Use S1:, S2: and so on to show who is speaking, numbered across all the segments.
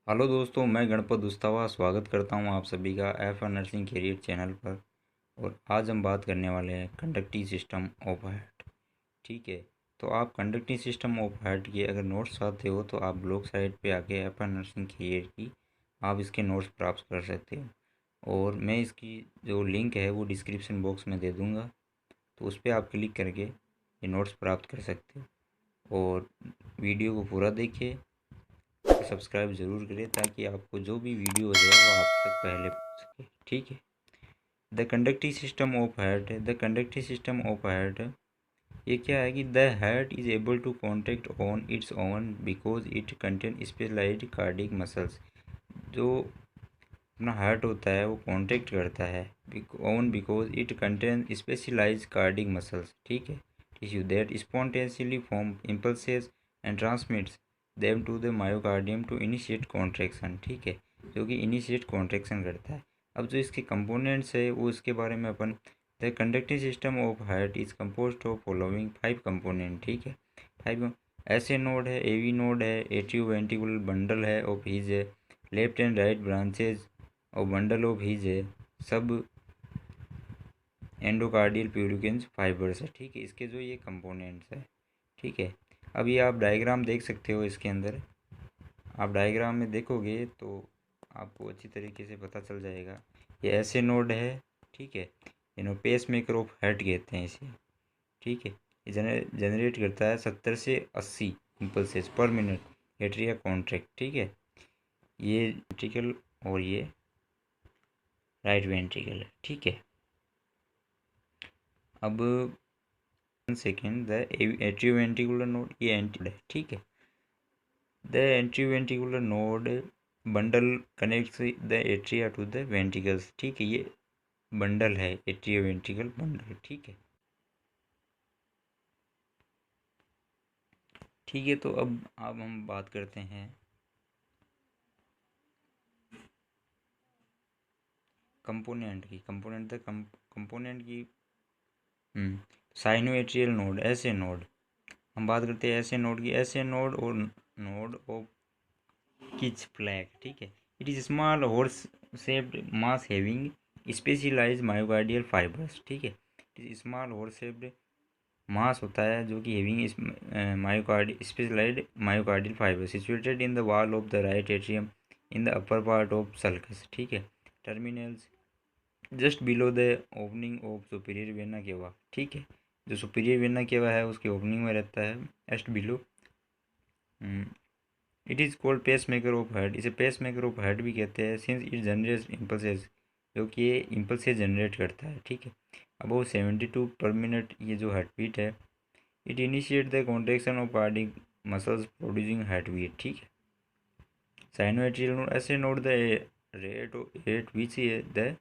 S1: Hello दोस्तों, मैं गणपत दुस्तावा स्वागत करता हूं आप सभी का एफ नर्सिंग कैरियर चैनल पर। और आज हम बात करने वाले हैं कंडक्टिंग सिस्टम ऑफ हार्ट। ठीक है, तो आप कंडक्टिंग सिस्टम ऑफ हार्ट के अगर नोट्स चाहते हो तो आप ब्लॉग साइट पे आके एफ नर्सिंग कैरियर की आप इसके नोट्स प्राप्त कर सकते हो। और मैं इसकी जो लिंक है वो डिस्क्रिप्शन बॉक्स में दे दूँगा, तो उस पर आप क्लिक करके ये नोट्स प्राप्त कर सकते हो। और वीडियो को पूरा देखिए, सब्सक्राइब ज़रूर करें ताकि आपको जो भी वीडियो है वो आप तक पहले पहुंच सके। ठीक है। The conducting system of heart है। The conducting system of heart ये क्या है कि the heart is able to contract on its own because it contain specialised cardiac muscles. जो अपना हार्ट होता है वो कॉन्ट्रैक्ट करता है own because it contain specialised cardiac muscles. ठीक है, tissue that spontaneously form impulses and transmits them to the myocardium to initiate contraction. ठीक है, जो कि इनिशिएट कॉन्ट्रैक्शन करता है। अब जो इसके कंपोनेंट्स है वो इसके बारे में upon the conducting system of heart is composed of following 5 component. ठीक है, 5 ऐसे नोड है, एवी नोड है, एट्रियो वेंट्रिकुलर बंडल है ऑफ हिज है, लेफ्ट एंड राइट ब्रांचेज और बंडल ऑफ हिज है, सब एंडोकार्डियल प्यूरिकेंस फाइबर्स है। ठीक है, इसके जो ये कंपोनेंट्स है। ठीक है, अब ये आप डायग्राम देख सकते हो। इसके अंदर आप डायग्राम में देखोगे तो आपको अच्छी तरीके से पता चल जाएगा। ये ऐसे नोड है। ठीक है, पेस मेकर ऑफ हार्ट कहते हैं इसे। ठीक है, ये जनरेट करता है 70 से 80 इम्पल्सेस पर मिनट एट्रिया कॉन्ट्रैक्ट। ठीक है, ये वेंट्रिकल और ये राइट वेंट्रिकल है। ठीक है, अब सेकेंड द एट्रियोवेंट्रिकुलर नोड, ये एंटी है। ठीक है, the atrioventricular node bundle connects the atria to the ventricles. ठीक है, ये बंडल है, एट्रियोवेंट्रिकल बंडल। ठीक है, ठीक है, तो अब हम बात करते हैं कंपोनेंट की। कंपोनेंट की साइनोएट्रियल नोड, ऐसे नोड हम बात करते हैं। ऐसे नोड की, ऐसे नोड और नोड ऑफ किच फ्लैग। ठीक है, it is small horse shaped mass having specialised myocardial fibres. ठीक है, it is small horse shaped mass होता है जो कि having myocard specialised myocardial fibre situated in the wall of the right atrium in the upper part of sulcus. ठीक है, terminalis just below the opening of superior vena cava. ठीक है, जो superior vena केवा है उसके ओपनिंग में रहता है, just below. It is called pacemaker of heart. इसे पेस मेकर ऑफ हार्ट भी कहते हैं सिंस इट जनरेट्स इम्पल्सेस, जो कि ये इम्पल्सेस जनरेट करता है। ठीक है, अबाउट 72 पर मिनट ये जो हार्ट बीट है, it initiate the contraction of cardiac muscles producing heart beat. ठीक है, sinoatrial node SA node the rate which the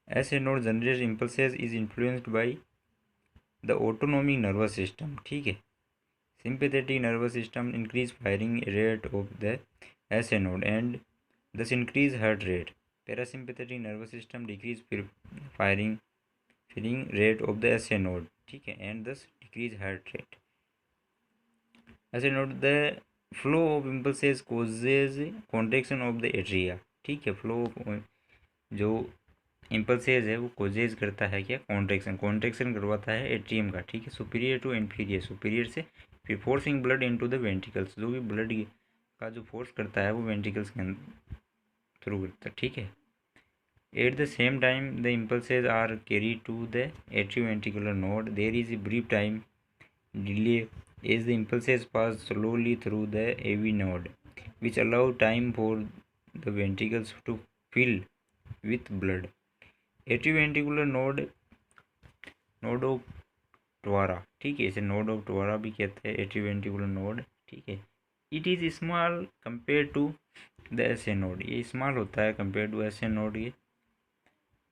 S1: SA node generate impulses is influenced by the autonomic nervous system. ठीक है, sympathetic nervous system increase firing rate of the SA node and thus increase heart rate. Parasympathetic nervous system decrease firing rate of the SA node. ठीक है, and thus decrease heart rate. SA node the flow of impulses causes contraction of the atria. ठीक है, flow जो impulses है वो causes करता है क्या, कॉन्ट्रेक्शन करवाता है एट्रियम का। ठीक है, सुपीरियर टू इन्फीरियर, सुपीरियर से फिर forcing blood into the ventricles, जो भी ब्लड का जो फोर्स करता है वो वेंट्रिकल्स के थ्रू करता है। ठीक है, at the same time the impulses are carry to the atrioventricular node, there is a brief time delay as the impulses pass slowly through the AV node which allow time for the ventricles to fill with blood. Atrioventricular node of Tawara. ठीक है, इसे node of ट्वारा भी कहते हैं, atrioventricular node. ठीक है, it is small compare to the SA node, ये small होता है कंपेयर टू ऐसे नोड। ये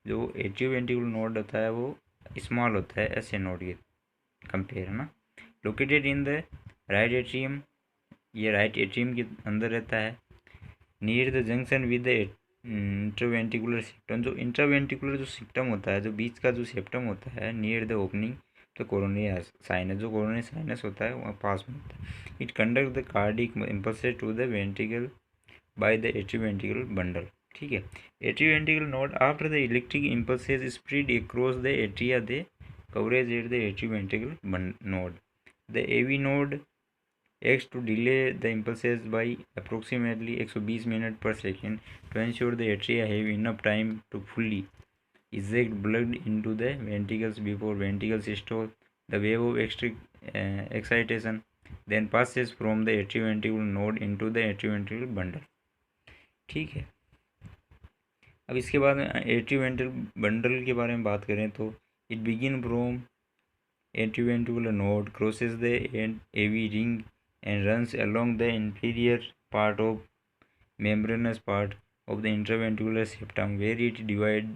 S1: जो एट्रियोवेंट्रिकुलर नोड होता है वो स्मॉल होता है ऐसे नोड के कंपेयर, है ना। Located in the right atrium, ये राइट एट्रियम के अंदर रहता है। Near the junction with the intraventricular septum, जो इंट्रावेंट्रिकुलर जो सेप्टम होता है, जो बीच का जो सेप्टम होता है, near the opening to coronary sinus, जो कोरोनरी साइनस होता है वहाँ पास में होता है। It conduct the cardiac impulses to the ventricle by the atrioventricular bundle. ठीक है, atrioventricular node after the electric impulses spread across the atria the coverage at the atrioventricular node. The AV node acts to delay the impulses by approximately 120 minutes per second to ensure the atria have enough time to fully eject blood into the ventricles before ventricles stall. The wave of excitation then passes from the atrioventricular node into the atrioventricular bundle। ठीक है, अब इसके बाद में atrioventricular bundle के बारे में बात करें तो it begin from atrioventricular node, crosses the AV ring and runs along the inferior part of membranous part of the intraventricular septum, where it divides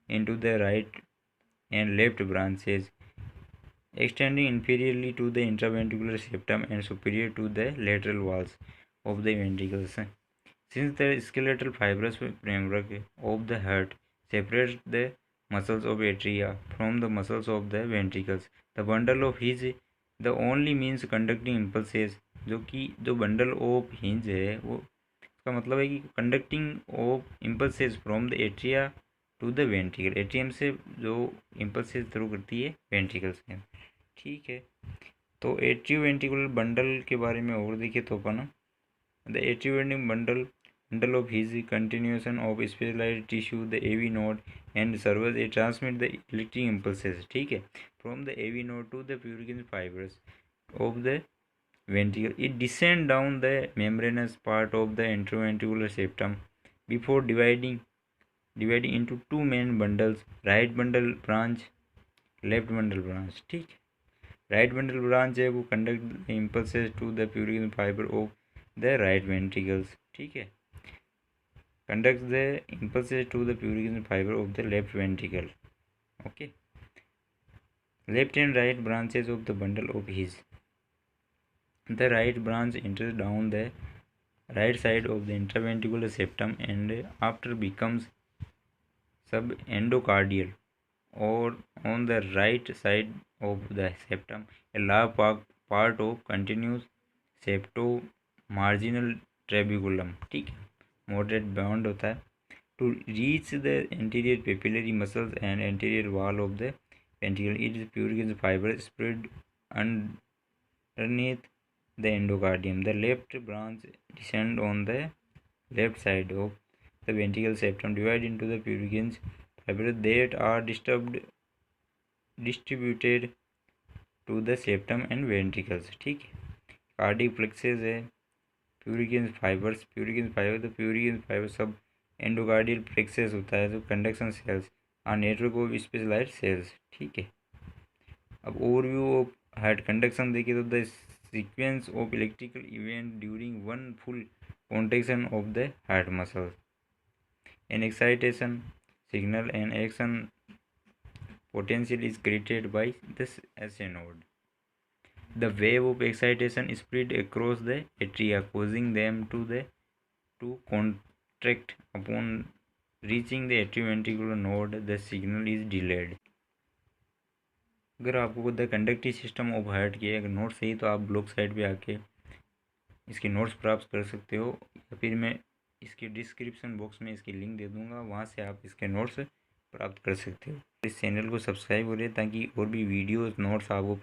S1: into the right and left branches, extending inferiorly to the intraventricular septum and superior to the lateral walls of the ventricles. Since the skeletal fibrous framework of the heart separates the muscles of atria from the muscles of the ventricles, the bundle of Hinge the only means conducting impulses। जो bundle of His है वो इसका मतलब है कि conducting of impulses from the atria to the ventricle, atrium से जो impulses through करती है वेंट्रिकल से। ठीक है, तो एट्रियो वेंट्रिकुलर बंडल के बारे में और देखें तो upon the atrio ventricular bundle of his continuation of specialized tissue the AV node and serves a transmit the electric impulses। ठीक है, from the AV node to the Purkinje fibers of the ventricle, it descend down the membranous part of the intraventricular septum before dividing into two main bundles, right bundle branch, left bundle branch। ठीक है, right bundle branch है वो conduct impulses to the Purkinje fibre of the right ventricles. ठीक है, conducts the impulses to the Purkinje fiber of the left ventricle। Okay, left and right branches of the bundle of His, the right branch enters down the right side of the intraventricular septum and after becomes subendocardial or on the right side of the septum a large part of continuous septo-marginal trabeculum। ठीक है, moderate bound होता है to reach the anterior papillary muscles and anterior wall of the ventricle. It is Purkinje fibre spread underneath the endocardium। The left branch descend on the left side of the ventricle septum, divide into the Purkinje fibers that are distributed to the septum and ventricles। ठीक है, cardiac plexus है Purkinje fibers तो Purkinje fibre सब endocardial plexus होता है जो conduction cells are network of specialised cells. ठीक है, अब ओवरव्यू ऑफ हार्ट कंडक्शन देखिए तो the sequence of electrical event during one full contraction of the heart muscle, an excitation signal and action potential is created by this SA node। The wave of excitation spread across the atria, causing them to contract। Upon reaching the atrioventricular node, the signal is delayed। अगर आपको the conductive system of heart के अगर notes चाहिए तो आप blog site पे आके इसके नोट्स प्राप्त कर सकते हो, या फिर मैं इसके डिस्क्रिप्शन बॉक्स में इसकी लिंक दे दूँगा, वहाँ से आप इसके नोट्स प्राप्त कर सकते हो। इस चैनल को सब्सक्राइब करें ताकि और भी वीडियोस नोट्स आपको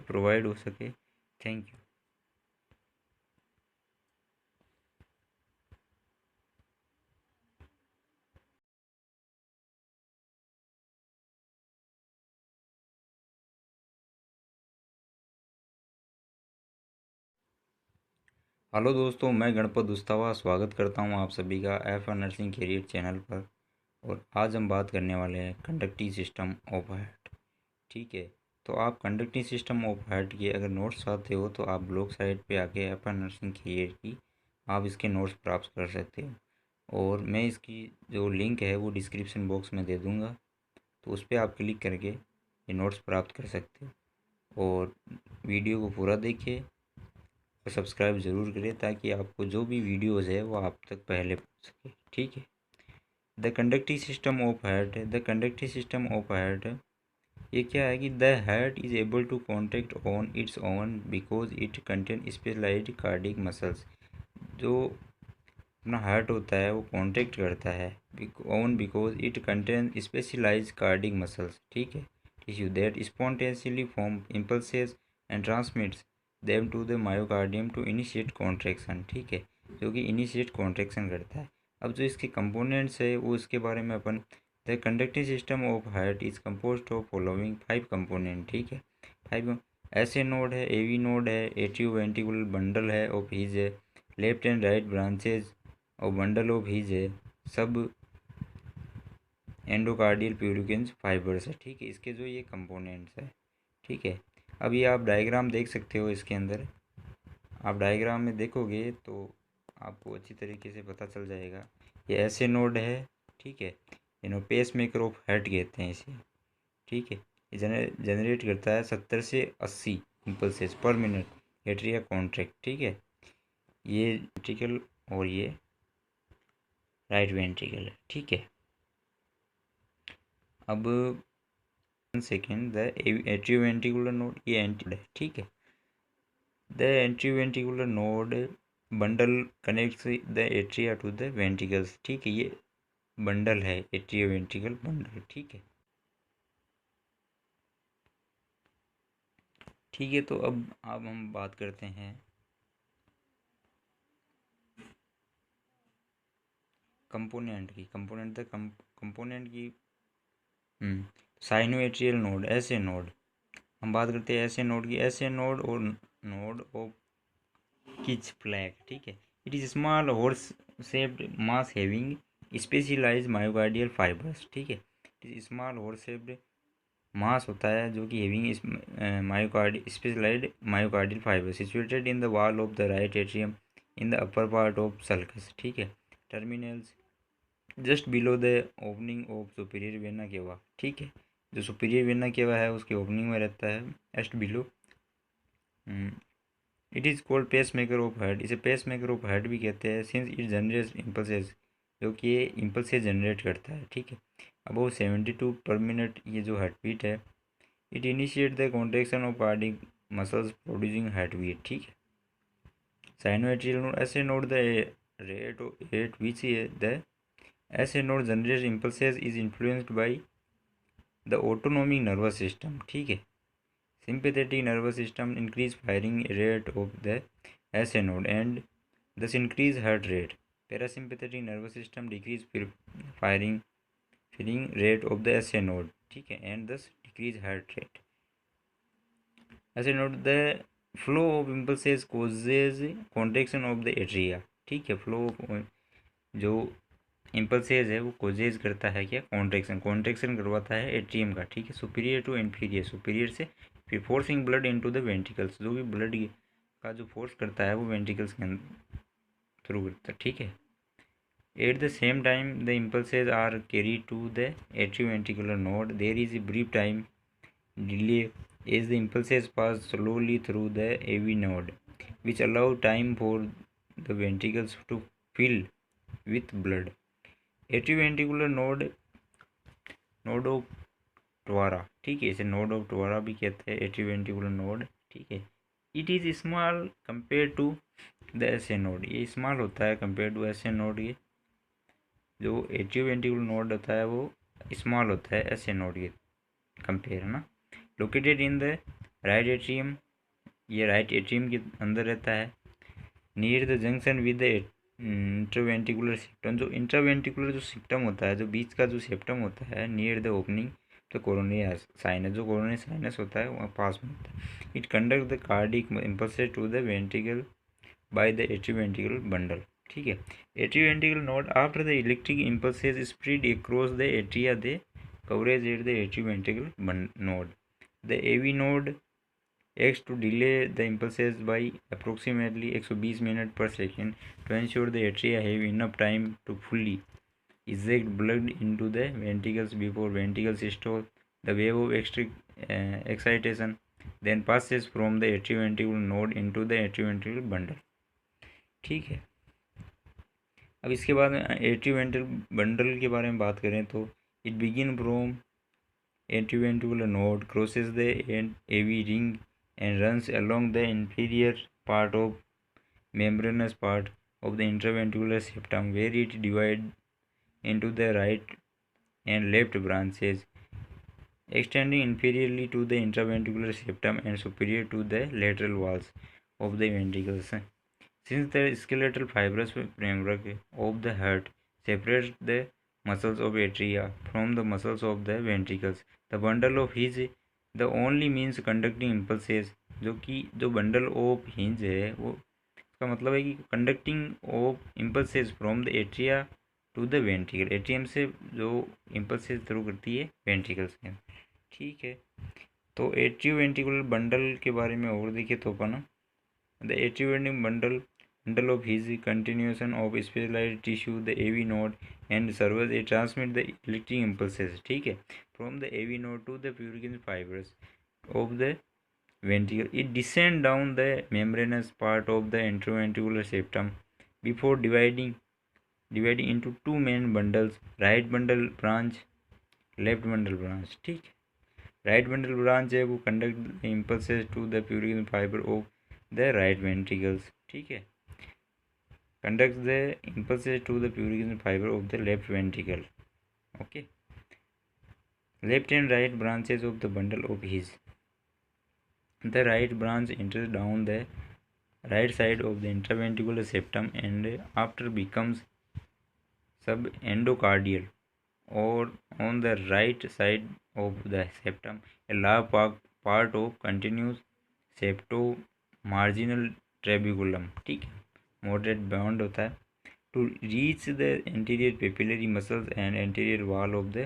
S1: प्रोवाइड हो सके। Thank you. हेलो दोस्तों, मैं गणपत दुस्तावा स्वागत करता हूं आप सभी का एफ नर्सिंग कैरियर चैनल पर। और आज हम बात करने वाले हैं कंडक्टिव सिस्टम ऑफ हार्ट। ठीक है, तो आप कंडक्टिव सिस्टम ऑफ हार्ट के अगर नोट्स चाहते हो तो आप ब्लॉग साइट पे आके एफ नर्सिंग कैरियर की आप इसके नोट्स प्राप्त कर सकते हो, और मैं इसकी जो लिंक है वो डिस्क्रिप्शन बॉक्स में दे दूँगा, तो उस पर आप क्लिक करके ये नोट्स प्राप्त कर सकते हो। और वीडियो को पूरा देखिए और सब्सक्राइब ज़रूर करें ताकि आपको जो भी वीडियोस है वो आप तक पहले पहुंच सके। ठीक है, the conductive system of heart, the conductive system of heart ये क्या है कि the heart is able to contract on its own because it contain specialised cardiac muscles. जो अपना हार्ट होता है वो कॉन्ट्रैक्ट करता है own because it contain specialise cardiac muscles, ठीक है, tissue that spontaneously form impulses and transmits them to the myocardium to initiate contraction, ठीक है, जो कि इनिशिएट कॉन्ट्रैक्शन करता है। अब जो इसके कंपोनेंट्स है वो इसके बारे में upon the conducting system of heart is composed of following 5 component, ठीक है, 5 ऐसे नोड है, एवी नोड है, एट्रियो वेंट्रिकुलर बंडल है ऑफ हिज है, लेफ्ट एंड राइट ब्रांचेज और बंडल ऑफ हिज है, सब एंडोकार्डियल प्यूरिकेंस फाइबर्स है, ठीक है, इसके जो ये कंपोनेंट्स है, ठीक है। अब ये आप डायग्राम देख सकते हो, इसके अंदर आप डायग्राम में देखोगे तो आपको अच्छी तरीके से पता चल जाएगा। ये ऐसे नोड है, ठीक है, इन्हों पेस मेकर ऑफ हार्ट कहते हैं इसे, ठीक है। ये जनरेट करता है 70 से 80 इम्पल्सेस पर मिनट एट्रिया कॉन्ट्रैक्ट, ठीक है। ये वेंट्रिकल और ये राइट वेंट्रिकल है, ठीक है। अब सेकेंड द एट्रियोवेंट्रिकुलर नोड, ये एंटी है, ठीक है। The atrioventricular node bundle connects the atria to the ventricles, ठीक है, ये बंडल है एट्रियोवेंट्रिकल बंडल, ठीक है, ठीक है। तो अब हम बात करते हैं कंपोनेंट की, कंपोनेंट की साइनोएट्रियल नोड, ऐसे नोड हम बात करते हैं ऐसे नोड की, ऐसे नोड और नोड ऑफ किच फ्लैग, ठीक है, it is small horse shaped mass having specialise myocardial fibres, ठीक है, it is small horse shaped mass होता है जो कि having myocard specialised myocardial fibre situated in the wall of the right atrium in the upper part of sulcus, ठीक है, terminalis just below the opening of superior vena cava, ठीक है, जो superior vena केवा है उसके ओपनिंग में रहता है just below. It is called pacemaker of heart, इसे पेस मेकर ऑफ हार्ट भी कहते हैं सिंस इट जनरेट्स इम्पल्सेस, जो कि ये इम्पल्सेस जनरेट करता है, ठीक है। अब वो 72 पर मिनट ये जो हार्ट बीट है, it initiate the contraction of cardiac muscles producing heart beat, ठीक है। Sinoatrial node SA node the rate at which the SA node generate impulses is influenced by the autonomic nervous system, ठीक है। Sympathetic nervous system increase firing rate of the SA node and thus increase heart rate. Parasympathetic nervous system decrease firing rate of the SA node, ठीक है, and thus decrease heart rate. SA node the flow of impulses causes contraction of the atria, ठीक है, flow जो impulses है वो causes करता है क्या, कॉन्ट्रेक्शन करवाता है एट्रियम का, ठीक है, सुपीरियर टू इन्फीरियर, सुपीरियर से फिर forcing blood into the ventricles, जो भी ब्लड का जो फोर्स करता है वो वेंट्रिकल्स के थ्रू करता है, ठीक है। At the same time the impulses are carry to the atrioventricular node, there is a brief time delay as the impulses pass slowly through the AV node, which allow time for the ventricles to fill with blood. Atrioventricular node of Tawara, ठीक है, इसे node of ट्वारा भी कहते हैं, एट्रीवेंट्रिकुलर node, ठीक है। It is small compare to the SA node, ये small होता है कंपेयर टू ऐसे नोड, ये जो एट्रीवेंट्रिकुलर नोड होता है वो स्मॉल होता है ऐसे नोड के कंपेयर, है ना। Located in the right atrium, ये राइट एट्रियम के अंदर रहता है, near the junction with the intraventricular septum, जो इंट्रावेंट्रिकुलर जो सेप्टम होता है, जो बीच का जो सेप्टम होता है, near the opening to coronary sinus, जो कोरोनरी साइनस होता है वहाँ पास में होता है। It conduct the cardiac impulses to the ventricle by the atrioventricular bundle, ठीक है। Atrioventricular node after the electric impulses spread across the atria they converge at the atrioventricular node, the AV node acts to delay the impulses by approximately 120 minute per second to ensure the atria have enough time to fully eject blood into the ventricles before ventricles stop the wave of excitation, then passes from the atrioventricular node into the atrioventricular bundle, ठीक है। अब इसके बाद एट्रीवेंट्रिकुलर bundle के बारे में बात करें तो it begin from atrioventricular node, crosses the AV ring and runs along the inferior part of membranous part of the intraventricular septum, where it divides into the right and left branches, extending inferiorly to the intraventricular septum and superior to the lateral walls of the ventricles. Since the skeletal fibrous framework of the heart separates the muscles of atria from the muscles of the ventricles, the bundle of Hinge the only means conducting impulses, जो bundle of His है वो इसका मतलब है कि conducting of impulses from the atria to the ventricle, atrium से जो impulses through करती है वेंट्रिकल्स में। ठीक है, तो एट्रियो वेंट्रिकुलर बंडल के बारे में और देखें तो upon the atrio ventricular bundle of his continuation of specialized tissue, the AV node, and serves a transmit the electric impulses, ठीक है, from the AV node to the Purkinje fibers of the ventricle. It descends down the membranous part of the intraventricular septum before dividing into two main bundles, right bundle branch, left bundle branch, ठीक है। Right bundle branch है वो conduct impulses to the Purkinje fiber of the right ventricles, ठीक है, conducts the impulses to the purkinje fiber of the left ventricle. Okay, left and right branches of the bundle of His. The right branch enters down the right side of the intraventricular septum and after becomes subendocardial, or on the right side of the septum a large part of continuous septo-marginal trabeculum, ठीक है, moderate bond होता है, to reach the anterior papillary muscles and anterior wall of the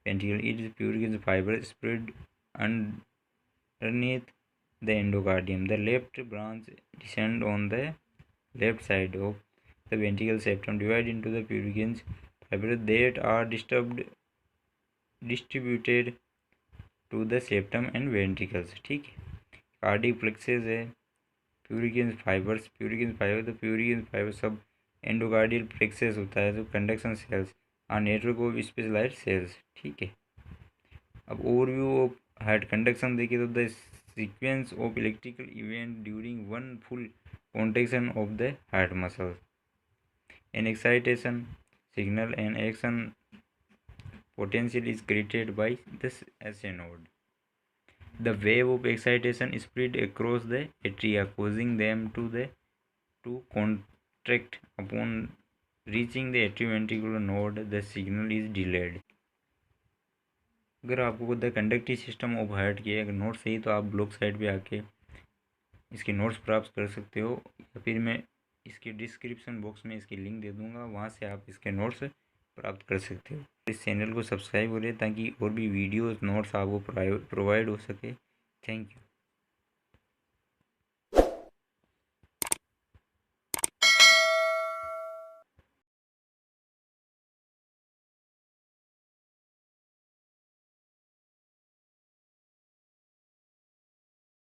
S1: ventricle. It is Purkinje fiber spread underneath the endocardium. The left branch descend on the left side of the ventricle septum, divide into the Purkinje fibers that are distributed to the septum and ventricles, ठीक है। Cardiac plexus है Purkinje fibers, तो Purkinje fibre सब endocardial plexus होता है जो conduction cells are network of specialised cells, ठीक है। अब ओवरव्यू ऑफ हार्ट कंडक्शन देखिए तो the sequence of electrical event during one full contraction of the heart muscle, an excitation signal and action potential is created by this SA node. The wave of excitation is spread across the atria, causing them to contract. Upon reaching the atrioventricular node, the signal is delayed. अगर आपको the conductive system of heart के अगर notes चाहिए तो आप blog site पे आके इसके नोट्स प्राप्त कर सकते हो, या फिर मैं इसके डिस्क्रिप्शन बॉक्स में इसकी लिंक दे दूँगा, वहाँ से आप इसके नोट्स प्राप्त कर सकते हो। इस चैनल को सब्सक्राइब करें ताकि और भी वीडियोस नोट्स आपको प्रोवाइड हो सके। Thank you.